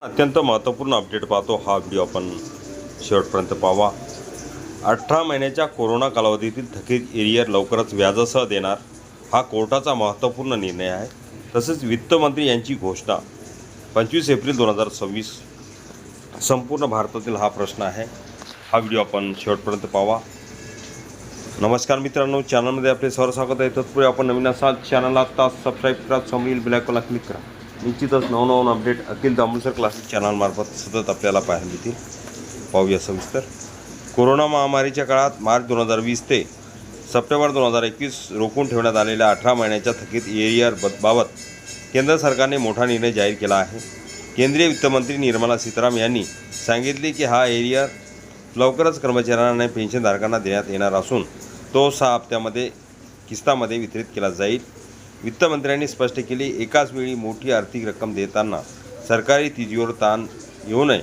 अत्यंत महत्त्वपूर्ण अपडेट पाहतो हा व्हिडिओ आपण शेवटपर्यंत पाहावा। 18 महिन्याच्या कोरोना कालावधीतील थकीत एरियर लवकरच व्याजासह देणार हा कोर्टाचा महत्त्वपूर्ण निर्णय आहे। तसेच वित्तमंत्री यांची घोषणा 25 एप्रिल 2026 संपूर्ण भारतातील हा प्रश्न आहे। हा व्हिडिओ आपण शेवटपर्यंत पाहावा। नमस्कार मित्रांनो, चॅनलमध्ये आपले सर्व स्वागत आहे। तत्पूर्वी आपण नवीन असाल चॅनलला आता सबस्क्राईब करा, समोरील बेल आयकॉनला क्लिक करा। निश्चितच नवनवीन अपडेट अखिल दामोदर क्लासेस चॅनलमार्फत सतत आपल्याला पाहायला मिळतील। पाहूया सविस्तर। कोरोना महामारीच्या काळात मार्च 2020 ते सप्टेंबर 2021 रोखून ठेवण्यात आलेल्या 18 महिन्याच्या थकीत एरियर बाबत केंद्र सरकारने मोठा निर्णय जाहीर केला आहे। केंद्रीय वित्तमंत्री निर्मला सीतारामन यांनी सांगितले की हा एरियर लवकरच कर्मचाऱ्यांना आणि पेन्शनधारकांना देण्यात येणार असून तो 6 हप्त्यामध्ये किस्तामध्ये वितरित केला जाईल। वित्तमंत्र्यांनी स्पष्ट केले, एकाच वेळी मोठी आर्थिक रक्कम देताना सरकारी तिजोरीवर ताण येऊ नये,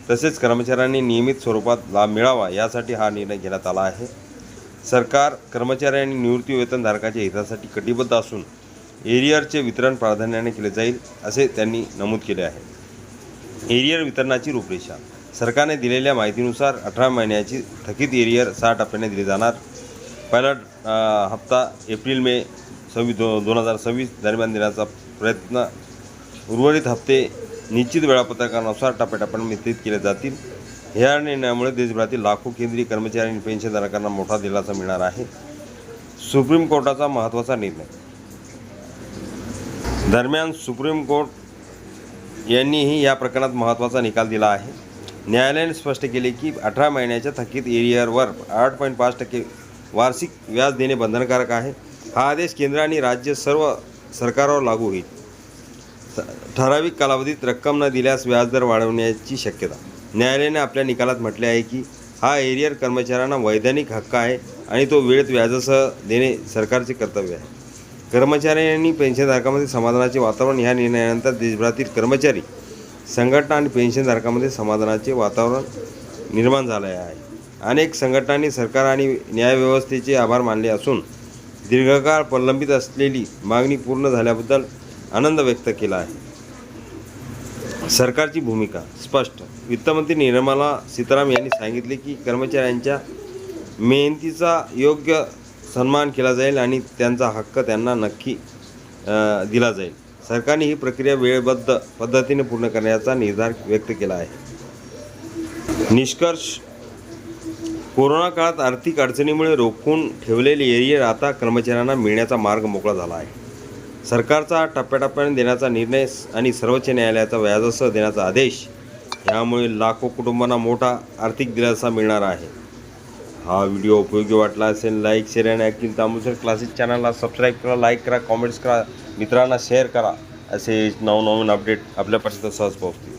तसेच कर्मचाऱ्यांनी नियमित स्वरूपात लाभ मिळावा यासाठी हा निर्णय घेण्यात आला आहे। सरकार कर्मचारी आणि निवृत्तीवेतनधारकांच्या हितासाठी कटिबद्ध असून एरियरचे वितरण प्राधान्याने केले जाईल असे त्यांनी नमूद केले आहे। एरियर वितरणाची रूपरेषा। सरकारने दिलेल्या माहितीनुसार 18 महिन्याची थकीत एरियर 6 टप्प्याने दिले जाणार। पहिला हप्ता एप्रिल मे 2026 दरम्यान देण्याचा प्रयत्न, उर्वरित हप्ते निश्चित वेळापत्रकानुसार टप्प्याटप्प्याने वितरित केले जातील। या निर्णयामुळे देशभरातील लाखो केंद्रीय कर्मचारी आणि पेन्शनधारकांना मोठा दिलासा मिळणार आहे। सुप्रीम कोर्टाचा महत्त्वाचा निर्णय। दरम्यान सुप्रीम कोर्ट यांनीही या प्रकरणात महत्त्वाचा निकाल दिला आहे। न्यायालयाने स्पष्ट केले की 18 महिन्याच्या थकीत एरियरवर 8.5% वार्षिक व्याज देणे बंधनकारक आहे। हा आदेश केंद्र आणि राज्य सर्व सरकारावर लागू होईल। ठराविक कालावधीत रक्कम न दिल्यास व्याजदर वाढवण्याची शक्यता। न्यायालयाने आपल्या निकालात म्हटले आहे की हा एरियर कर्मचाऱ्यांना वैधानिक हक्क आहे आणि तो वेळेत व्याजासह देणे सरकारचे कर्तव्य आहे। कर्मचारी आणि पेन्शनधारकांमध्ये समाधानाचे वातावरण। ह्या निर्णयानंतर देशभरातील कर्मचारी संघटना आणि पेन्शनधारकांमध्ये समाधानाचे वातावरण निर्माण झाले आहे। अनेक संघटनांनी सरकार आणि न्यायव्यवस्थेचे आभार मानले असून दीर्घकाळ प्रलंबित असलेली मागणी पूर्ण झाल्याबद्दल आनंद व्यक्त केला आहे। सरकारची भूमिका स्पष्ट। वित्तमंत्री निर्मला सीतारामन यांनी सांगितले की कर्मचाऱ्यांच्या मेहनतीचा योग्य सन्मान केला जाईल आणि त्यांचा हक्क त्यांना नक्की दिला जाईल। सरकारने ही प्रक्रिया वेळबद्ध पद्धतीने पूर्ण करण्याचा निर्धार व्यक्त केला आहे। निष्कर्ष, कोरोना काळात आर्थिक अडचणीमुळे रोखून ठेवलेले एरियर आता कर्मचाऱ्यांना मिळण्याचा मार्ग मोकळा झाला आहे। सरकारचा टप्प्याटप्प्याने देण्याचा निर्णय आणि सर्वोच्च न्यायालयाचा व्याजासह देण्याचा आदेश यामुळे लाखो कुटुंबांना मोठा आर्थिक दिलासा मिळणार आहे। हा व्हिडिओ उपयोगी वाटला असेल लाईक, शेअर आणि अखिल दामोदर क्लासेस चॅनलला सबस्क्राईब करा, लाईक करा, कॉमेंट्स करा, मित्रांना शेअर करा। असे नवनवीन अपडेट आपल्यापर्यंत सहज पोहोचतील।